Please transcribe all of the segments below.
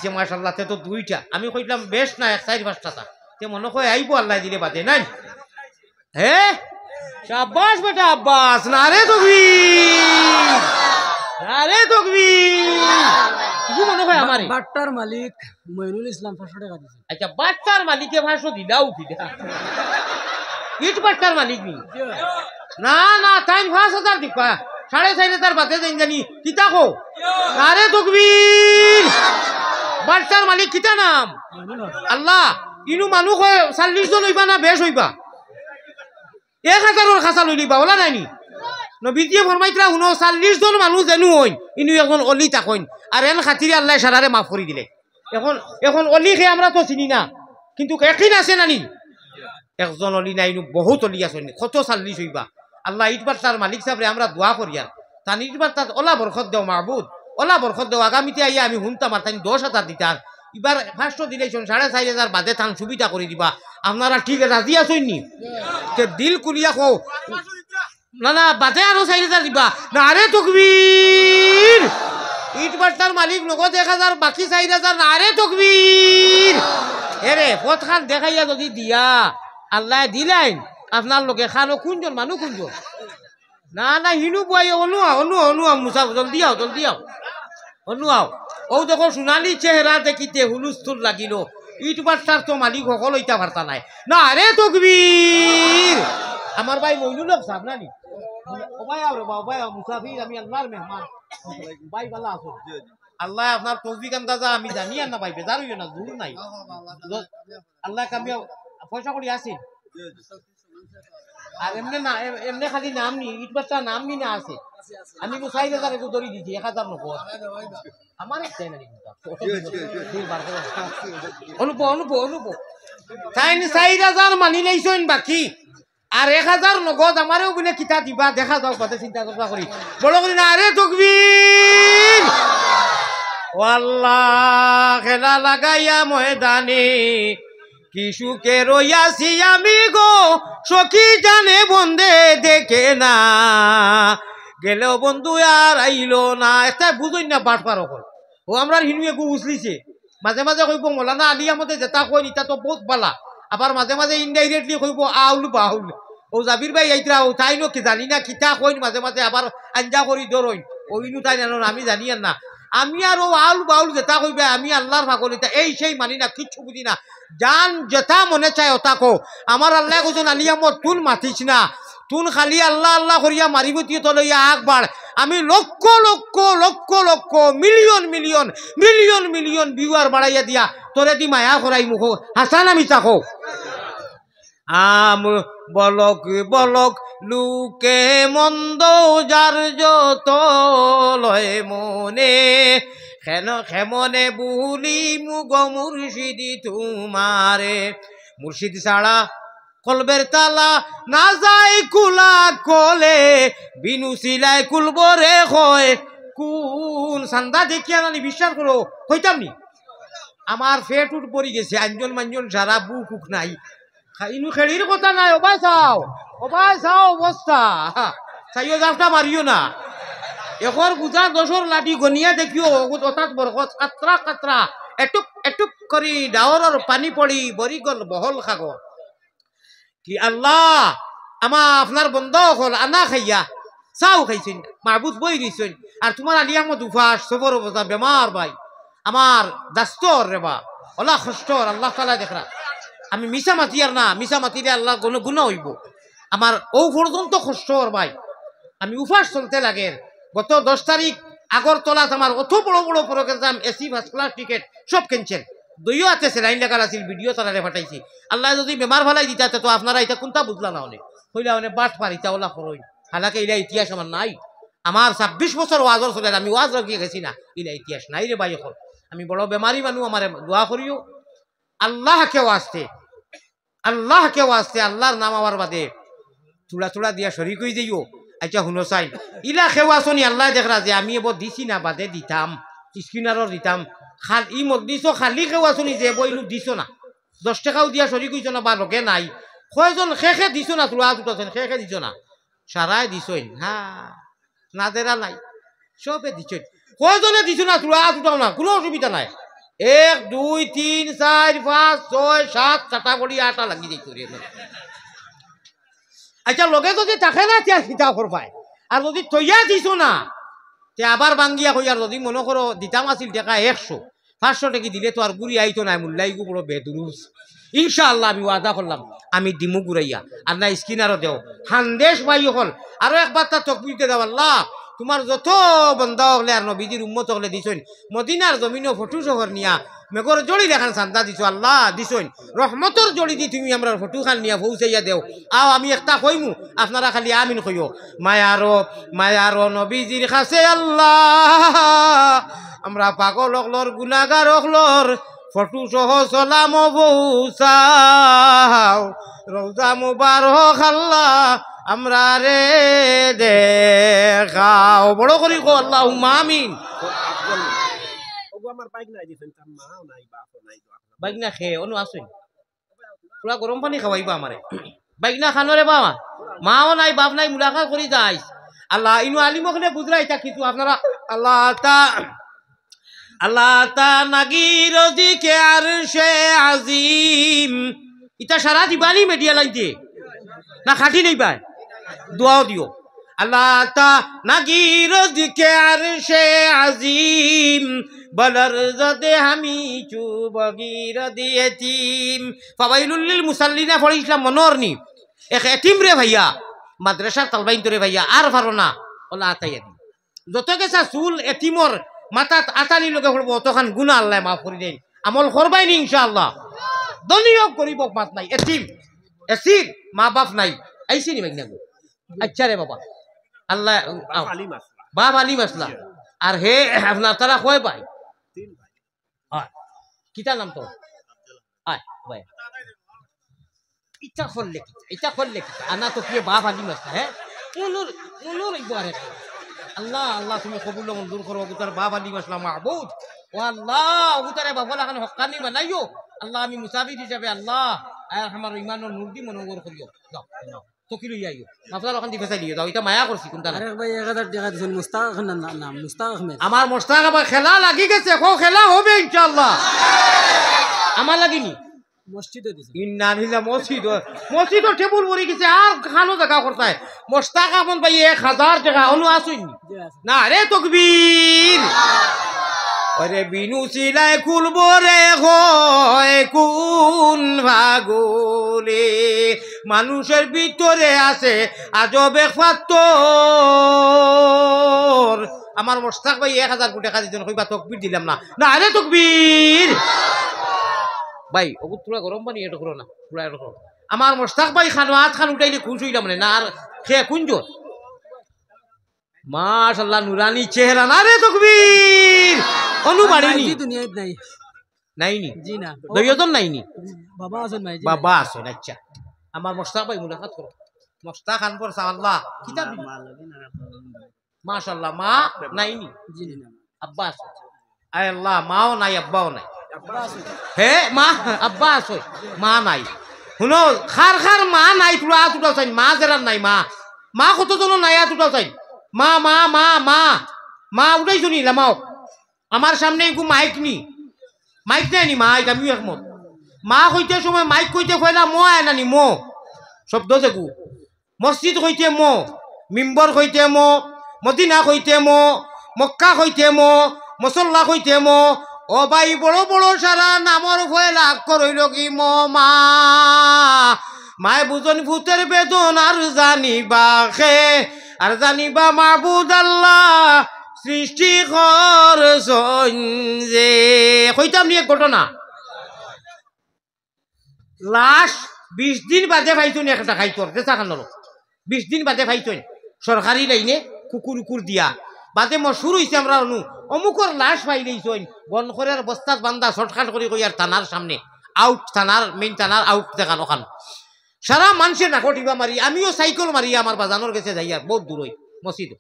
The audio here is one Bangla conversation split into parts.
দিছে মাশাআল্লাহ তে তো দুইটা আমি কইলাম বেশ না এক সাইড পাঁচটা তে মনে কয় আইবো আল্লাহ দিলে বাদে নাই হে শাবাশ বেটা আব্বাস নারে তাকবীর নারে তাকবীর কি মনে হয় আমারে বাট্টার মালিক মইনুল ইসলাম 500 টাকা দিছে আচ্ছা বাট্টার মালিকে ভাষো দিলাও কি ইট বাট্টার মালিক নি না না তাই 5000 দিবা 4500 বাদে দেন জানি কিতা কো নারে তাকবীর বাট্টার মালিক কিতা নাম আল্লাহ ইনু মানুষ 40 জন হইবা না বেশ হইবা 1000 খাসা লইলিবা ওলা নাইনি নবীজি ফরমাইতরা হুনো 40 জন মানুষ জানু হই ইনু এখন অলি তাকইন আর এন খাতিরে আল্লাহ সারারে মাফ করে দিলে এখন অলি কে আমরা তো চিনি না কিন্তু একদিন আছে নানি একজন অলি নাই ইনু বহুত অলি আছে কত 40 হইবা আল্লাহ ইটবার তার মালিক সাহেবরে আমরা দোয়া করি আর তান ইটবার তার ওলা বরকত দেও মাহবুদ ওলা বরকত দেও আগামীতে আইয়া আমি হুনতাম আর তাই 10,000 দিতাম এবার ফার্স্ট দিলেছেন 4,500 বাদে থান সুবিধা করে দিবা আপনারা ঠিক রাজি আছেন নি দিল কুলিয়া কো না না বাদে আরো 4,000 দিবা না আরে তাকবীর ইট বাট্টার মালিক নগদ 1,000 বাকি 4,000 না আরে তাকবীর এরে পথ খান দেখাইয়া যদি দিয়া আল্লাহ দিলাইন আপনার লোকে খানো কোনজন মানুষ কোনজন না না হিনু বই অনু মুসা জলদি আও অনু আও ও দেখো সোনালি চেহারা দেখিতে হুলুস্থুল লাগিল ইট বাট্টার তো মালিক সকল ইটা বার্তা নাই না আরে তাকবীর আমার ভাই মইনুল সাহেব নানি ও ভাই আও রে ভাই মুসাফির আমি আল্লাহর মেহমান ভাই ভালো আছো আল্লাহ আপনার তৌফিক আন্দাজা আমি জানি না ভাই বেজার হইও না জোর নাই আল্লাহ কামিয়া পয়সা করি আছে আর এমনি না এমনি খালি নাম নি ইট বাচ্চা নাম নি না আছে আমি 4,000 একটু ধরি দিছি 1,000 নকল আমার চাই না অনুপ তাই 4,000 মানি লাইছেন বাকি আর 1,000 নগদ আমারও বলে কিতা দিবা দেখা যাও কথা চিন্তা করবা করি বড় করি না আরে তাকবীর আল্লাহ খেলা লাগাইয়া ময়দানে কি সুখে রইয়াছি আমি গো সখী জানে বন্দে দেখে না গেলেও বন্ধু আর আইলো না এটা বুঝই না বাট পার ও আমরা হিনুয়ে গু উছলিছে মাঝে মাঝে কইব মৌলানা আলী আমাদের যেটা কই ইটা তো বহুত বালা আবার মাঝে মাঝে ইনডাইরেক্টলি কইব আউল বাউল ও জাবির ভাই আইতরা ও তাই নো কি জানি না কিতা কইন মাঝে মাঝে আবার আঞ্জা করি ধরইন ওইনু তাই জানো আমি জানি না আমি আর ও আউল বাউল যেটা কইবে আমি আল্লাহর পাগলিতা এই সেই মানি না কিচ্ছু বুঝি না জান যেটা মনে চায় ওটা কো আমার আল্লাহ কইছেন আলিয়ামত তুল মাতিস না তুন খালি আল্লাহ আল্লাহ করিয়া মারিবতি তো লইয়া আগবাড় আমি lakh lakh lakh lakh million million million million viewer বাড়াইয়া দিয়া তোরে দি মায়া করাই মুখ হাসান আমি তাকো বলক বলক লুকে মন্দ যার যত লয় মনে কেন খেমনে বুলি মুগ মুর্শিদি তোমারে মুর্শিদ ছাড়া কলবের তালা না যায় কুলা কলে বিনু সিলাই কুলবরে হয় কোন সান্দা দেখিয়া নানি বিশ্বাস করো কইতাম নি আমার ফেট উঠ পড়ি গেছে আঞ্জন মাঞ্জন সারা বুক উক নাই ইনু খেড়ির কথা নাই ওবাই চাও অবস্থা চাইও যাওটা মারিও না এখন বুঝা 10 লাঠি গনিয়া দেখিও অর্থাৎ বরকত কাতরা কাতরা এটুক এটুক করি ডাৱৰৰ পানি পড়ি বরি গল বহল সাগর কি আল্লাহ আমার আপনার বন্ধ হল আনা খাইয়া চাও খাইছেন মাহবুদ বই দিছেন আর তোমার আলী আহমদ উফাস সবর অবস্থা বেমার ভাই আমার দাস্তর রে বা ওলা খষ্টর আল্লাহ তাআলা দেখরা আমি মিশা মাতি আর না মিশা মাতিলে আল্লাহ কোনো গুণ হইব আমার ও পর্যন্ত খষ্টর ভাই আমি উফাস চলতে লাগে গত 10 তারিখ আগরতলাত আমার অত বড় বড় program AC first class ticket সব ক্যান্সেল দইও আছে সেলাইন লাগার আছিল ভিডিও তারারে পাঠাইছি আল্লাহ যদি বেমার ভালাই দিতে তো আপনারা এটা কোনটা বুঝলা না হলে হইলা মানে বাট পারিতা ওলা করই হালাকে ইলা ইতিহাস আমার নাই আমার 26 বছর ওয়াজর চলে আমি ওয়াজ রাখিয়ে গেছি না ইলা ইতিহাস নাই রে ভাই এখন আমি বড় বেমারি মানুষ আমার দোয়া করিও আল্লাহকে ওয়াস্তে আল্লাহর নাম আমার বাদে চূড়া চূড়া দিয়া শরিক হয়ে যাইও আচ্ছা শুনো চাই ইলা খেওয়া শুনি আল্লাহ দেখরা যে আমি এবার দিছি না বাদে দিতাম স্ক্রিনারও দিতাম খালি দিছ খালি খেওয়া শুনি যে বইলু দিছ না 10 টাকাও দিয়া শরিক হইছ না বা লগে নাই কয়জন শেষে দিছ না চূড়া চূড়াছেন শেষে দিছ না সারাই দিছইন হ্যাঁ না দেরা নাই সবে দিছইন কয়জনে দিছ না চূড়া চূড়াও না কোনো অসুবিধা নাই 1 2 3 4 5 6 7 চাটা বড়ি আটা লাগি যাইতো রে আচ্ছা লগে যদি থাকে না তিয়া সিতা করবাই আর যদি তৈয়া দিছো না তে আবার বাঙ্গিয়া কইয়ার যদি মনে করো দিতাম আছিল টাকা 100 500 টাকা দিলে তো আর গুড়ি আইতো না মুল্লাইগু বড় বেদুরুস ইনশাআল্লাহ আমি ওয়াদা করলাম আমি দিমু গুড়াইয়া আর না স্কিনারও দেও হান্দেশ ভাই হল আরো একবার তার তকবিরতে দাও আল্লাহ তোমার যত বন্ধা হলে আর নবীজির উম্মত হলে দিছইন মদিনার জমিনও ফটো শহর নিয়া মেঘর জড়ি দেখান চান্দা দিছো আল্লাহ দিছইন রহমতর জড়ি দি তুমি আমরা ফটো খান নিয়া পৌঁছাইয়া দেও আও আমি একটা কইমু আপনারা খালি আমিন কইও মায়ারো নবীজির কাছে আল্লাহ আমরা পাগল হকলর গুনাহগার হকলর ফটো সহ সালাম পৌঁছাও রওজা মুবারক আল্লাহ আমরা রে দেখাও বড় করি কো আল্লাহুম্মা আমিন বাইক না খেয়ে অনু আসুন পুরা গরম পানি খাওয়াইবা আমারে বাইক না খানোরে বাবা মাও নাই বাপ নাই মুলাকাত করি যাইস আল্লাহ ইনু আলিমকলে বুঝরাই তা কিছু আপনারা আল্লাহ তা নাগির দিকে আরশে আজিম ইতা সারা দিবানি মিডিয়া লাইতে না খাটি নেই পায় দোয়াও দিও আল্লাহ তা নাগির দিকে আরশে আজিম বলর জদে হামি চুবগির দিয়েতিম ফাওয়াইলুল লিল মুসাল্লিনা পড়ি ইসলাম মনোরনি এক এতিম রে ভাইয়া মাদ্রাসার তালবাইন তোরে ভাইয়া আর পারো না ওলা আতাইয়া দি যত গেছা চুল এতিমর মাথাত আতানি লগে পড়বো অতখান গুনাহ আল্লাহ মাফ করে দেন আমল করবাই নি ইনশাআল্লাহ দনিয়ক গরিব মাত নাই এতিম এসির মা বাপ নাই আইসি নি মাইনা গো আচ্ছা রে বাবা আল্লাহ বাপ আলী মাসলা আর হে আপনার তারা কয় ভাই কিতা নাম তো আয় ভাই ইচ্ছা করলে আনা তো কি বাপ আলী মাসলা হ্যাঁ উনুর একবারে আল্লাহ আল্লাহ তুমি কবুল মঞ্জুর করো তার বাপ আলী মাসলা মাহবুব ও আল্লাহ উতারে বাবা লাগান হক্কানি বানাইও আল্লাহ আমি মুসাফির হিসাবে আল্লাহ আমার ইমানের নূর দি মনোবর করিও যাও চকি লই আইও আপনার ওখান দিকে চাইলিও যাও এটা মায়া করছি কোনটা আরে ভাই 1000 টাকা দিছেন মুস্তাক নাম মুস্তাক আহমেদ আমার মুস্তাক আবার খেলা লাগি গেছে কো খেলা হবে ইনশাআল্লাহ আমার লাগিনি মসজিদে দিছেন ইন্না নিলা মসজিদ টেবুল পড়ে গেছে আর খানো জায়গা করতায় মুস্তাক আহমদ ভাই 1000 টাকা অনু আসুন না রে তাকবীর আরে বিনু সিলাই খুলব রে হয় কোন ভাগলে মানুষের ভিতরে আছে আজবে ফাত্তর আমার মুস্তাক ভাই 1000 কোটি টাকা দিছেন কইবা তাকবীর দিলাম না না রে তাকবীর ভাই ওগু তোরা গরম পানি এটা করো না পুরা এটা করো আমার মুস্তাক ভাই খান উঠাইলে খুশ হইলাম না আর খে কুঞ্জর মাশাআল্লাহ নুরানি চেহারা না রে তাকবীর অনুবাড়িনি দুনিয়ায় নাই নাইনি জি না দুইজন নাইনি বাবা আছেন ভাই বাবা আছেন আচ্ছা আমার মুস্তাক ভাই মুলাকাত করো মুস্তাক খান পর আল্লাহ কিতাব মাশাআল্লাহ মা নাইনি জি না আব্বা আছে আয় আল্লাহ মাও নাই আব্বাও নাই হে মা আব্বা আছে মা নাই শুনো খার মা নাই তুলা তুটাও চাই মা জেরার নাই মা কতজন নাই তুটাও চাই মা মা মা মা মা উঠাই শুনি লামাও আমার সামনে একটু মাইক নাই নি মা আমিও একমত মা কইতে সময় মাইক কইতে কইলা মো আয় নানি মো শব্দ দেখু মসজিদ কইতে মো মিম্বর কইতে মো মদিনা কইতে মো মক্কা কইতে মো মসল্লা কইতে মো ও ভাই বড় বড় সারা নামর ভয় লাভ করইল কি মো মা মায় বুঝন ভূতের বেদন আর জানিবা মাহবুদ আল্লাহ সৃষ্টি করছেন যে কইতাম নি এক ঘটনা লাশ 20 দিন বাদে পাইছুন একটা খাইতর দেশা খান 20 দিন বাদে পাইছুন সরকারি লাইনে কুকুর দিয়া বাদে মশুর হইছে আমরা অমুকর লাশ পাই লইছুন বনখরের বস্তাত বান্দা শর্টকাট করে কই আর থানার সামনে আউট থানার মেইন থানার আউট দেখান ওখান সারা মানুষের নাকটিবা মারি আমিও সাইকেল মারি আমার বাজানোর গেছে যাইয়া বহুত দূর হই মসজিদ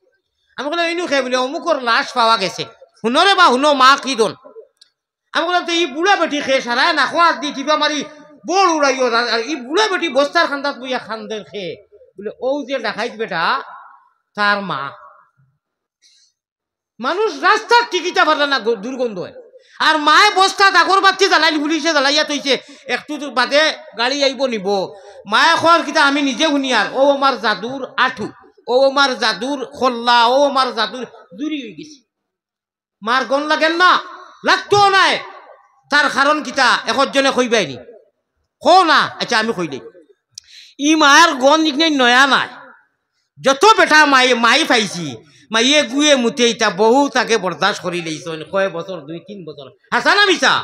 আমি বললাম ইনু খেয়ে বলি অমুকর লাশ পাওয়া গেছে শুনরে বা শুনো মা কি দন আমি বললাম তো এই বুড়া বেটি খেয়ে সারা না খোয়া দি টিপা মারি বড় উড়াইও এই বুড়া বেটি বস্তার খান্দাত বইয়া খান্দের খেয়ে বলে ও যে দেখাইত বেটা তার মা মানুষ রাস্তার টিকিটা পারলে না দুর্গন্ধ হয় আর মায়ে বস্তা আগর বাচ্চি জ্বালাই পুলিশে জ্বালাইয়া তৈছে একটু বাদে গাড়ি আইব নিব মায়ে খর কিতা আমি নিজে শুনি আর ও আমার জাদুর আঠু ও আমার জাদুর খোল্লা ও আমার জাদুর দূরি হয়ে গেছে মার গন লাগেন না লাগতো নাই তার কারণ কিতা একজনে কইবাইনি কো না আচ্ছা আমি কই দেই ই মায়ের গন নিকনে নয়া নাই যত বেটা মাই পাইছি মাইয়ে গুয়ে মুতে ইটা বহু তাকে বরদাস্ত করি লইছেন কয় বছর 2-3 বছর হাসা না মিছা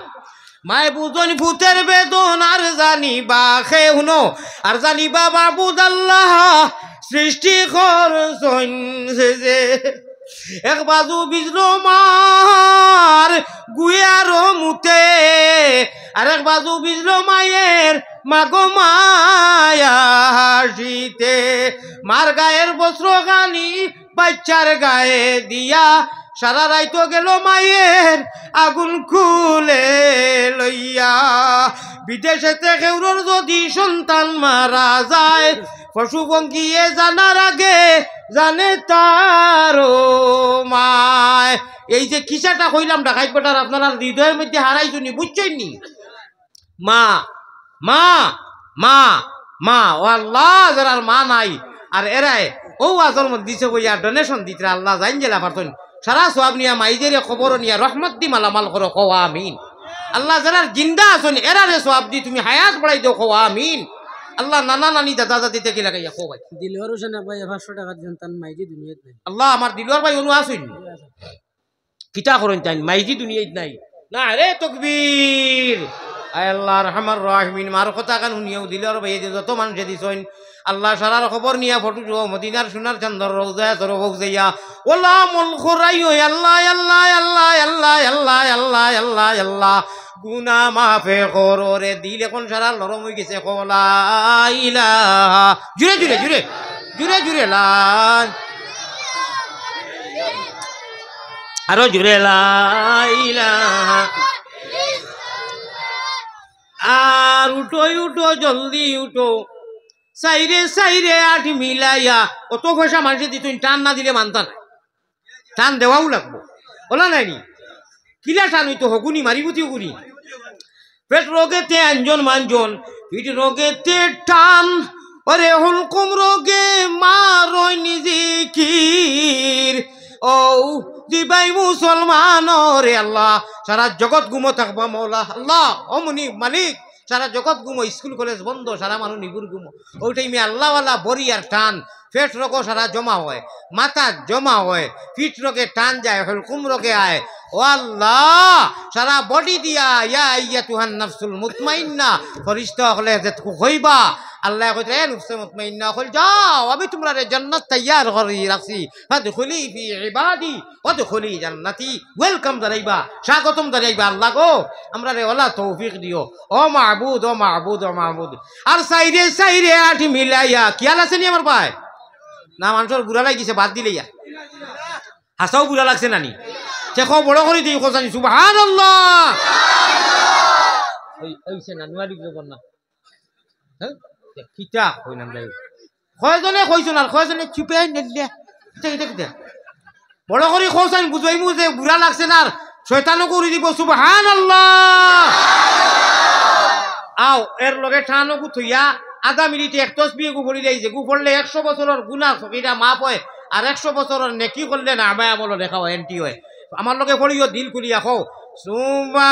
মায়ে বুঝন ভূতের বেদন আর জানিবা খে হুনো আর জানিবা মাবুদ আল্লাহ সৃষ্টি করছেন যে এক বাজু বিজলো মার গুয়ার মুতে আর এক বাজু বিজলো মায়ের মাগো মায়া হাসিতে মার গায়ের বস্ত্র গানি বাচ্চার গায়ে দিয়া সারা রাইতো গেল মায়ের আগুন খুলে লইয়া বিদেশেতে কেউর যদি সন্তান মারা যায় পশু পঙ্খিয়ে জানার আগে জানে তার মায় এই যে কিসাটা কইলাম ডাকাইত বেটার আপনারা হৃদয়ের মধ্যে হারাইছুনি বুঝছেন নি মা মা মা মা ও আল্লাহ যারার মা নাই আর এরাই ও আজল মধ্যে দিছে কইয়া ডোনেশন দিতে আল্লাহ জাইন জেলা পারতেন সারা সব নিয়া মাইজের খবর নিয়া রহমত দি মালামাল করো কো আমিন আল্লাহ যারার জিন্দা আছেন এরারে সব দি তুমি হায়াত বাড়াই দাও কো আমিন আল্লাহ নানা নানি দাদা দাদি থেকে লাগাইয়া কো ভাই দিলওয়ার হোসেন ভাই 500 টাকা দিন তান মাইজি দুনিয়াত নাই আল্লাহ আমার দিলওয়ার ভাই অনু আসুন কিতা করেন চাই মাইজি দুনিয়াত নাই না রে তাকবীর আয় আল্লাহ রহমান রহিমিন মার কথা কান শুনিয়াও দিলওয়ার ভাই যত মানুষে দিছেন আল্লাহ সারার খবর নিয়া ফটো মদিনার সোনার চন্দর রোজায় তোর বউজাইয়া ওলা মল খরাই আল্লাহ আল্লাহ আল্লাহ আল্লাহ আল্লাহ আল্লাহ আল্লাহ আল্লাহ গুনা মাফে করো রে দিল এখন সারা নরম হয়ে গেছে কলা ইলাহা জুড়ে জুড়ে জুড়ে জুড়ে জুড়ে লাই আরো জুড়ে লাই ইলাহা আর উঠো উঠো জলদি উঠো সাইরে সাইরে আট মিলাইয়া অত পয়সা মানুষে দিত টান না দিলে মানতা না টান দেওয়াও লাগবো বলা নাইনি কিলা টান হইতো হগুনি মারিবুতি হগুনি পেট রোগেতে আঞ্জন মানজন পিঠ রোগেতে টান ওরে হুলকুম রোগে মারই নিজে কির ও দিবাই মুসলমান রে আল্লাহ সারা জগৎ গুমো থাকবা মৌলা আল্লাহ অমনি মালিক সারা জগৎ গুমো স্কুল কলেজ বন্ধ সারা মানুষ নিগুর গুমো ওই টাইমে আল্লাহওয়ালা বরি আর টান পেট রোগ সারা জমা হয় মাথা জমা হয় পিঠ রোগে টান যায় হুলকুম রোগে আয় ও আল্লাহ সারা বডি দিয়া ইয়া আইয়াতুহান নাফসুল মুতমাইন্না ফরিস্তা হলে যে কইবা আল্লাহ কইতে নফসে মুতমাইন্না কইল যাও আমি তোমরা রে জান্নাত তৈয়ার করি রাখছি ফাদখুলি ফি ইবাদি ওয়াদখুলি জান্নাতি ওয়েলকাম জানাইবা স্বাগতম জানাইবা আল্লাহ গো আমরা রে ওলা তৌফিক দিও ও মাবুদ ও মাবুদ ও মাবুদ আর সাইরে সাইরে আট মিলাইয়া কিয়াল আছে নি আমার ভাই না মানুষের বুড়া লাগিছে বাদ দিলেইয়া হাসাও বুড়া লাগছে নানি দেখো বড় করে দিই কোথানি সুবহানাল্লাহ ওই ওইছে না নুয়ারি খবর না হ্যাঁ কিটা কই নাম যাই কয়জনে কইছুন আর কয়জনে চুপে নিলে এটা কিটা বড় করে কোসাইন বুঝাইমু যে বুড়া লাগছে না আর শয়তানও করে দিব সুবহানাল্লাহ আও এর লগে ঠানো গুথইয়া আধা মিনিটে এক তসবিহ গু পড়ি যাইছে গু পড়লে 100 বছরের গুনাহ এটা মাপ হয় আর 100 বছরের নেকি করলে না আমায় আমল দেখা হয় এন্টি হয় আমার লগে পড়িও দিল খুলিয়া কও সুবহানাল্লাহ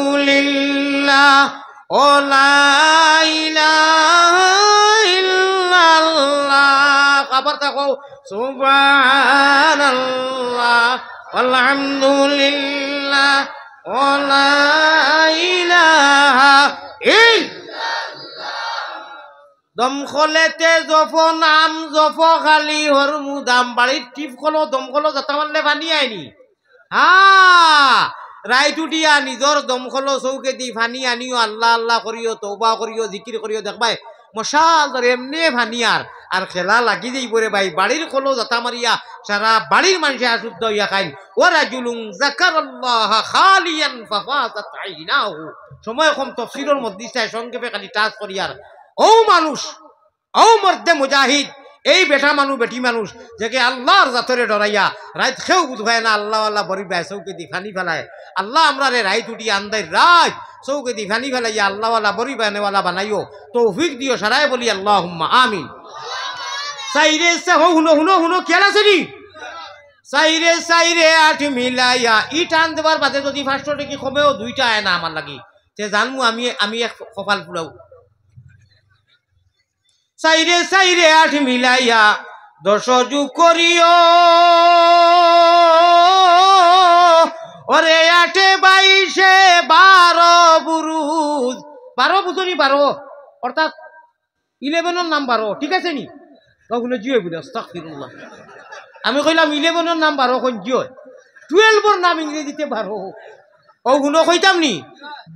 আলহামদুলিল্লাহ ও লা ইলাহা ইল্লাল্লাহ খবর থাকো সুবহানাল্লাহ আলহামদুলিল্লাহ ও লা ইলাহা দমখলেতে জফ নাম জফ খালি হর মুদাম বাড়ির টিপ খলো দমখলো যাতা মারলে পানি আইনি রাইট উঠিয়া নিজর দমখলো চৌকে দি ফানি আনিও আল্লাহ আল্লাহ করিও তৌবা করিও জিকির করিও দেখবাই মশাল ধরে এমনি ফানিয়ার আর খেলা লাগি যাই পরে ভাই বাড়ির খলো যাতা মারিয়া সারা বাড়ির মানুষে অশুদ্ধ হইয়া খাইন ও রাজুলুং যাকারাল্লাহ খালিয়ান ফাফাতাত আইনাহু সময় কম তফসিরের মধ্যে চাই সংক্ষেপে খালি টাচ করিয়ার ও মানুষ ও মর্দে মুজাহিদ এই বেটা মানুষ বেটি মানুষ যে আল্লাহর জাতরে ডরাইয়া রাত খেউ বুধ হয় না আল্লাহ আল্লাহ বরি বেড়ায় চৌকে দি ফানি ফেলায় আল্লাহ আমরা রে রাইত উঠি আন্দাই রাত চৌকে দি ফানি ফেলাইয়া আল্লাহ আল্লাহ বরি বেড়ানেওয়ালা বানাইও তৌফিক দিও সারাই বলি আল্লাহুম্মা আমিন। সাইরে হুনো হুনো হুনো খেয়াল আছে নি সাইরে সাইরে আট মিলাইয়া ই টান দেবার বাদে যদি 500 টাকা কমেও 2টা আয় না আমার লাগি তে জানমু আমি এক কপাল পুরাও। সাইরে সাইরে আট মিলাইয়া 10 যোগ করিও ওরে 8 22 12 বুরুজ 12 বুঝনি 12 অর্থাৎ 11 নাম 12 ঠিক আছে নি ওগুলো জিও বুঝে আস্তাগফিরুল্লাহ আমি কইলাম 11 নাম 12 কোন জিও 12 নাম ইংরেজিতে 12 ওগুলো কইতাম নি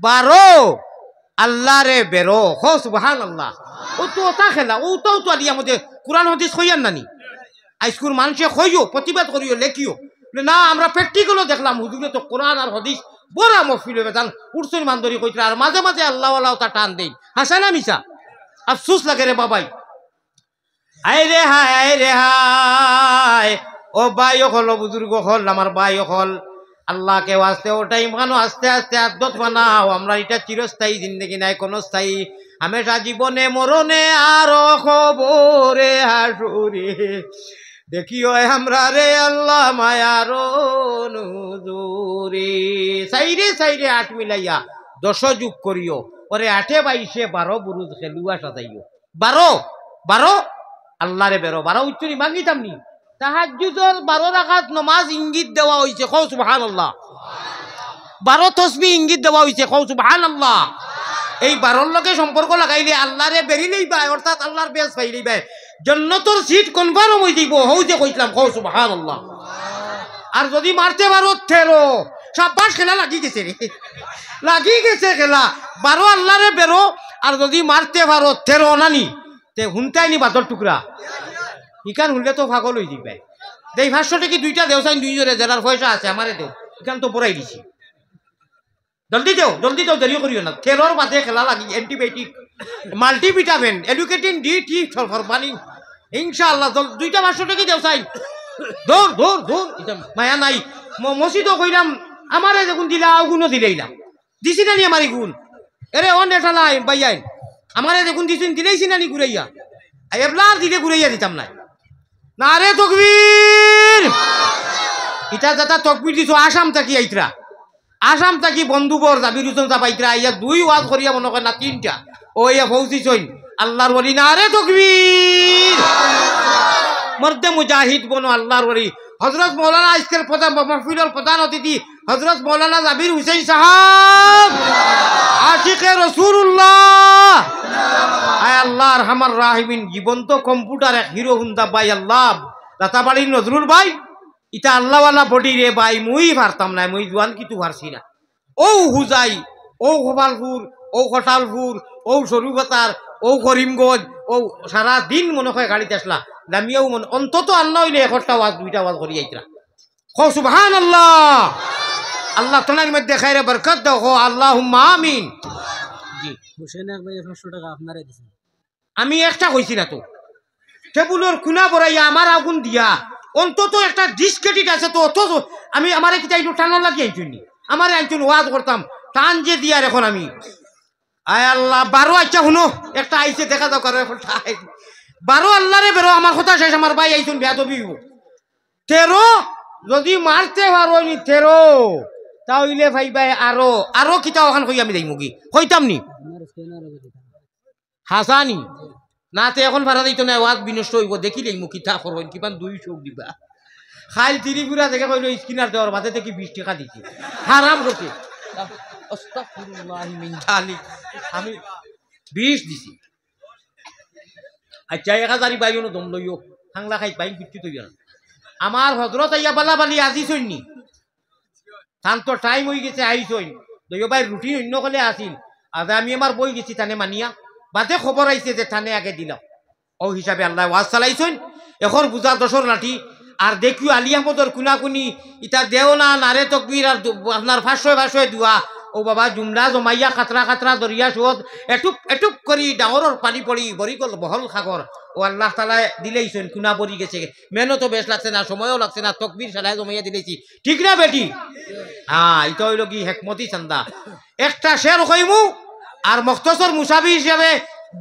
12 আল্লাহ রে বেরো হো সুবহানাল্লাহ ও তো ওটা খেলা ও তো আলিয়া মধ্যে কোরআন হাদিস কইয়ান নানি আইস্কুল মানুষে কইও প্রতিবাদ করিও লেখিও না আমরা প্র্যাকটিক্যালও দেখলাম হুজুরে তো কোরআন আর হাদিস বড় মফিল বেদান উরসুন মান্দরি কইতরা আর মাঝে মাঝে আল্লাহ ওয়ালা তা টান দেই হাসানা মিসা আফসোস লাগে রে বাবাই আয় রে হায় ও ভাই হল বুজুর্গ হল আমার ভাই হল আল্লাহ কে ওয়াস্তে ওটাই মানো আস্তে আস্তে আদত বানাও আমরা এটা চিরস্থায়ী জিন্দগি নাই কোন স্থায়ী হামেশা জীবনে মরণে আর খবরে হাসুরে দেখিও আমরা রে আল্লাহ মায়ার নুজুরে সাইরে সাইরে 8 মিলাইয়া 10 যোগ করিও ওরে 8 22 12 বুরুজ খেলুয়া সাজাইও 12 আল্লাহ রে বেরো 12 উচ্চরি মাগিতাম নি তাহাজ্জুদের 12 রাকাত নামাজ ইঙ্গিত দেওয়া হইছে কও সুবহানাল্লাহ 12 তাসবিহ ইঙ্গিত দেওয়া হইছে কও সুবহানাল্লাহ এই 12 লগে সম্পর্ক লাগাইলে আল্লাহ রে বেরিলেই বাই অর্থাৎ আল্লাহর বেশ পাইলেই বাই জান্নাতের সিট কনফার্ম হই দিব হই যে কইলাম কও সুবহানাল্লাহ। আর যদি মারতে পারো 13 শাবাশ খেলা লাগি গেছে রে লাগি গেছে খেলা 12 আল্লাহ রে বেরো আর যদি মারতে পারো 13 নানি তে হুনতাই নি বাদর টুকরা ইকান হুনলে তো পাগল হই দিবে দেই 500 টাকা 2টা দেও চাই 2 জোরে যারার পয়সা আছে আমারে দেও ইকান তো পড়াই দিছি জলদি দেও দেরি করিও না 13 বাদে খেলা লাগি অ্যান্টিবায়োটিক মাল্টিভিটামিন এডুকেটিং ডি ফরমানি ইনশাআল্লাহ 2টা 500 টাকা দেও চাই ধর এটা মায়া নাই মসজিদও কইলাম আমারে যখন দিলা আগুনও দিলাইলাম দিছি না নি আমারি গুণ এরে অন এটালাই বাইয়াই আমারে যখন দিছেন দিলেইছি না নি ঘুরাইয়া এবলার দিলে ঘুরাইয়া দিতাম না নারে তাকবীর ইটা যাতা তাকবীর দিছো আসাম থাকি আইতরা আসাম থাকি বন্ধুবর জাবির হোসেন যাবাইতরা আইয়া 2 ওয়াজ করিয়া মনে করে না 3টা ও ইয়া ফৌজি চইন আল্লাহর ওলি নারে তাকবীর মর্দে মুজাহিদ বনো আল্লাহর ওলি হযরত মাওলানা আজকের প্রধান মাহফিলের প্রধান অতিথি হযরত মাওলানা জাবির হোসেন সাহেব আশিকে রাসূলুল্লাহ আয় আল্লাহ আরহামার রাহিমিন জীবন্ত কম্পিউটার এক হিরো হুন্দা ভাই আল্লাহ রাতাবাড়ির নজরুল ভাই ইটা আল্লাহওয়ালা বডি রে ভাই মুই পারতাম না মুই জোয়ান কিছু পারছি না ও হুজাই ও গোপালপুর ও খটালপুর ও সরুবাতার ও করিমগঞ্জ ও সারা দিন মনে হয় গাড়িতে আসলা দামিয়াও মনে অন্তত আল্লাহ হইলে 1টা ওয়াজ 2টা ওয়াজ করি আইতরা কো সুবহানাল্লাহ আল্লাহ তোমার মধ্যে খায়রে বরকত দাও কো আল্লাহুম্মা আমিন। জি হুসেন ভাই 500 টাকা আপনারে দিছেন আমি একটা কইছি না তো টেবুলের কুনা বড়াইয়া আমার আগুন দিয়া অন্তত একটা ডিসক্রেডিট আছে তো অত আমি আমারে কি চাইলো টানো লাগি আইছুনি আমারে আইছুন ওয়াজ করতাম টান যে দিয়ার এখন আমি আয় আল্লাহ 12 আচ্ছা শুনো একটা আইছে দেখা দাও করে 12 আল্লাহ রে বেরো আমার কথা শেষ আমার ভাই আইছুন বেয়াদবি 13 যদি মারতে পারো নি 13 তাহলে ভাই ভাই আরো কিতা ওখান কই আমি যাইমু কি কইতাম নি হাসানি না তো এখন ভাড়া দিত না ওয়াজ বিনষ্ট হইব দেখিলেই মুখ কিতা করবেন কিমান 200 দিবা খাইল ত্রিপুরা থেকে কইল স্কিনার দেওয়ার মাঝে থেকে 20 টাকা দিছি হারাম করতে আস্তাগফিরুল্লাহ মিন জালিক আমি 20 দিছি আচ্ছা 1000 বাইনো দম লইও হাংলা খাই বাইন কিচ্ছু তো জানা আমার হযরত আইয়া বালা বালি আজি সইনি তান তো টাইম হই গেছে আইছইন দইও ভাই রুটি অন্য কলে আসিল আজ আমি আমার বই গেছি তানে মানিয়া বাদে খবর আইছে যে থানে আগে দিলাম ও হিসাবে আল্লাহ ওয়াজ চালাইছেন এখন বুঝা 10 লাঠি আর দেখিও আলী আহমদর কুনাকুনি ইটা দেও না নারে তকবীর আর আপনার 500 দুয়া ও বাবা জুমলা জমাইয়া কাতরা কাতরা দরিয়া সুদ এটুপ এটুপ করি ডাঙরের পানি পড়ি বরিকল বহল সাগর ও আল্লাহ তালা দিলেইছেন কুনা পড়ি গেছে মেহনতো বেশ লাগছে না সময়ও লাগছে না তকবির সালায় জমাইয়া দিলেছি ঠিক না বেটি হ্যাঁ এটা হইল কি হেকমতি চান্দা একটা শের কইমু আর মখতসর মুসাফি হিসাবে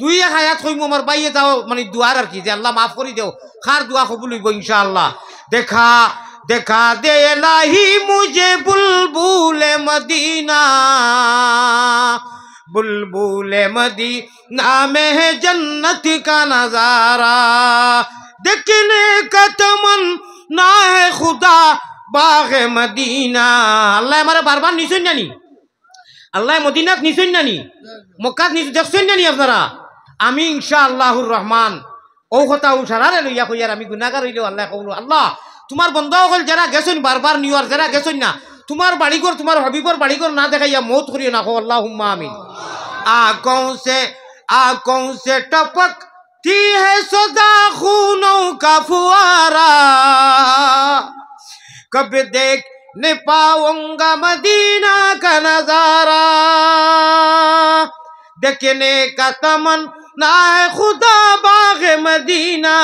দুই এক আয়াত কইমু আমার বাইয়ে যাও মানে দুয়ার আর কি যে আল্লাহ মাফ করি দেও খার দোয়া কবুল হইব ইনশাআল্লাহ দেখা দেখা দে ইলাহি মুঝে বুলবুলে মদিনা बुलबुले मदीना में है जन्नत का नजारा देखने का तमन्ना है खुदा बाग मदीना अल्लाह हमारे बार बार निसुन जानी अल्लाह मदीना निसुन जानी मक्का निसुन देखुन जानी আপনারা আমি ইনশাআল্লাহুর রহমান ও কথা উশারারে লইয়া কইয়ার আমি গুনাহগার হইলেও আল্লাহ কইলো আল্লাহ তোমার বন্ধা হল যারা গেছেন বারবার নিওয়ার যারা গেছেন না तुम्हार बाड़ीघर तुम्हार हबीबर बाड़ीघर ना देखाइया मौत करियो ना हो अल्लाहुम्मा आमीन आंखों से टपकती है सदा खूनों का फुआरा कब देखने पाऊंगा मदीना का नजारा देखने का तमन्ना है खुदा बाग मदीना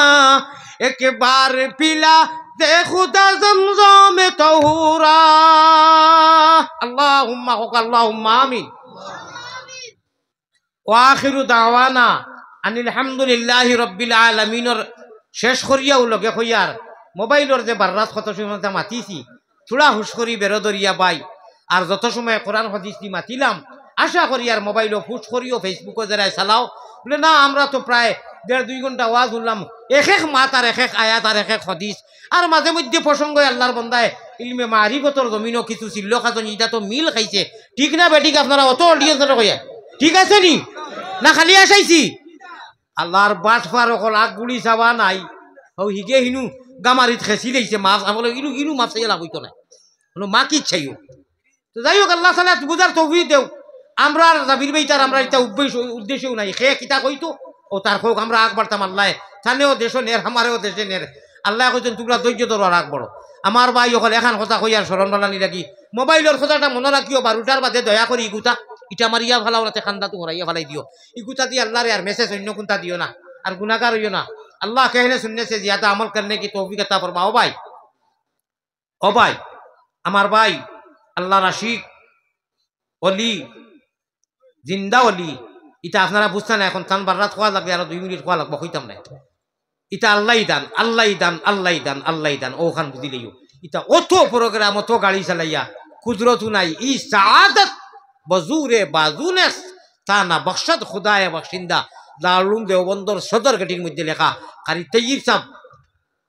एक बार पिला दे खुदा ज़मज़म तहूरा अल्लाहुम्मा अल्लाहुम्मा आमीन व आखिरु दावाना अनिल हम्दुलिल्लाहि रब्बिल आलामीन और शेष करिया लगे खयार मोबाइलर जे बाररात कत समय मातिছি थोड़ा हुश करी बेरदरिया बाई और যত সময় কোরআন হাদিস নি মাতিলাম আশা করি আর মোবাইলও ফুস করিও ফেসবুকও যারা চালাও বলে না আমরা তো প্রায় 1.5-2 ঘন্টা ওয়াজ শুনলাম এক এক মাত আর এক এক আয়াত আর এক এক হাদিস আর মাঝে মধ্যে প্রসঙ্গ আল্লাহর বান্দায় ইলমে মারিফতর জমিনও কিছু ছিল খাজন এটা তো মিল খাইছে ঠিক না বেটিক আপনারা অত অডিয়েন্সরা কইয়া ঠিক আছে নি না খালি আসাইছি আল্লাহর বাট পার হল আগ গুড়ি চাবা নাই ও হিগে হিনু গামারিত খেসি দিয়েছে মাছ আমলে ইনু ইনু মাছ চাইয়া লাভ হইতো না হলো মা কি চাইও তো যাই হোক আল্লাহ তাআলা বুঝার তৌফিক দেও আমরা জাবির ভাইটার আমরা এটা উদ্দেশ্যও নাই খে কিতা কইতো ও তার হোক আমরা আগ বাড়তাম আল্লাহ থানেও দেশ নের আমারও দেশে নের আল্লাহ কইছেন তোমরা ধৈর্য ধরো আর আগ বড় আমার ভাই হল এখন কথা কই আর স্মরণ বালানি লাগি মোবাইলের কথাটা মনে রাখিও 12টার বাদে দয়া করি ইগুতা ইটা মারিয়া ভালাও রাতে খান্দা তো হরাইয়া ভালাই দিও ইগুতা দিয়ে আল্লাহরে আর মেসেজ অন্য কোনটা দিও না আর গুনাহগার হইও না अल्लाह कहने सुनने से ज्यादा अमल करने की तौफीक अता फरमाओ भाई ओ भाई हमार भाई अल्लाह रशीक ओली जिंदा ओली इता আপনারা বুঝছেন না এখন কান বাররাত খাওয়া লাগবে আর 2 মিনিট খাওয়া লাগবে কইতাম না ইটা আল্লাহই দান আল্লাহই দান আল্লাহই দান আল্লাহই দান ওখান বুঝিলেও ইটা অত প্রোগ্রাম অত গাড়ি চালাইয়া কুদরত নাই ই সাআদত বজুরে বাজুনেস তানা বখশত খুদায়ে বখশিন্দা দারুল দেওবন্দর সদর গটির মধ্যে লেখা কারি তাইয়িব সাহেব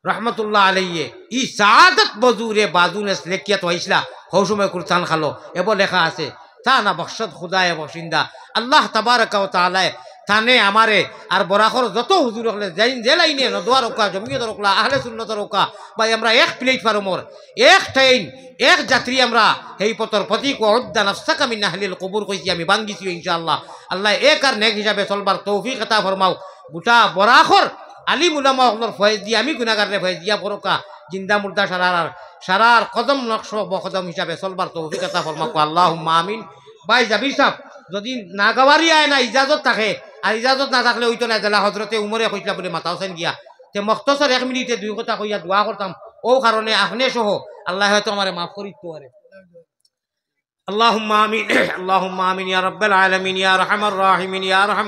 রহমতুল্লাহ আলাইহি ই সাআদত বজুরে বাজুনেস লেখিয়া তো আইসলা হও সময় কুরআন খালো এব লেখা আছে তানা বখশত খুদায়ে বখশিন্দা আল্লাহ তাবারাকা ওয়া তাআলা थाने हमारे और बराखर যত হুজুর হলে জাইন জেলাইনে নদওয়ার ওকা জমিয়ত রকলা আহলে সুন্নতর ওকা ভাই আমরা এক প্ল্যাটফর্মর এক ট্রেন এক যাত্রী আমরা এই পতর প্রতীক উদ্দা নফসাকা মিন আহলিল কবুর কইছি আমি বাঙ্গিছি ইনশাআল্লাহ আল্লাহ এক আর নেক হিসাবে চলবার তৌফিক আতা ফরমাও গোটা বরাখর আলিম উলামা হলর ফয়েজ দি আমি গুনাহগারে ফয়েজ দিয়া পরকা জিন্দা মুর্দা সারার কদম নকশ বকদম হিসাবে চলবার তৌফিক আতা ফরমাও আল্লাহুম্মা আমিন ভাই জাবির সাহেব যদি নাগাওয়ারি আয় না ইজাজত থাকে আর ইজাজত না থাকলে হইতো না জেলা হজরতে উমরে কইলা বলে মাথা হোসেন গিয়া তে মখতসর 1 মিনিটে 2 কথা কইয়া দোয়া করতাম ও কারণে আপনি সহ আল্লাহ হয়তো আমারে মাফ করিত পারে আল্লাহুম্মা আমিন আল্লাহুম্মা আমিন ইয়া রাব্বাল আলামিন ইয়া আরহামার রাহিমিন ইয়া আরহাম